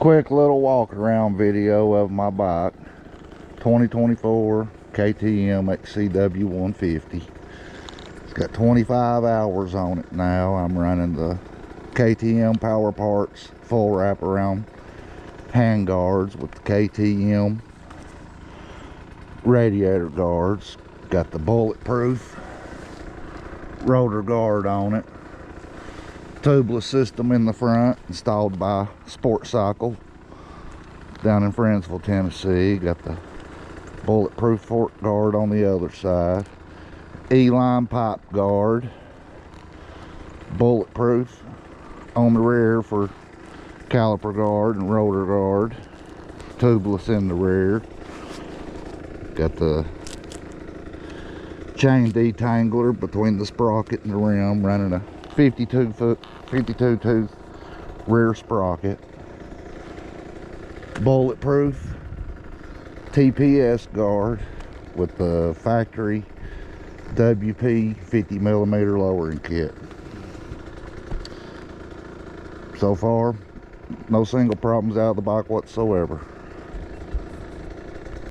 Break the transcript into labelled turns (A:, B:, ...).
A: Quick little walk around video of my bike, 2024 KTM XCW 150. It's got 25 hours on it now. I'm running the KTM Power Parts full wraparound hand guards with the KTM radiator guards. Got the bulletproof rotor guard on it. Tubliss system in the front, installed by Sportcycle down in Friendsville, Tennessee. Got the bulletproof fork guard on the other side. E-line pipe guard, bulletproof on the rear for caliper guard and rotor guard. Tubliss in the rear. Got the chain detangler between the sprocket and the rim, running a 52 tooth rear sprocket. Bulletproof TPS guard with the factory WP 50mm lowering kit. So far, no single problems out of the bike whatsoever.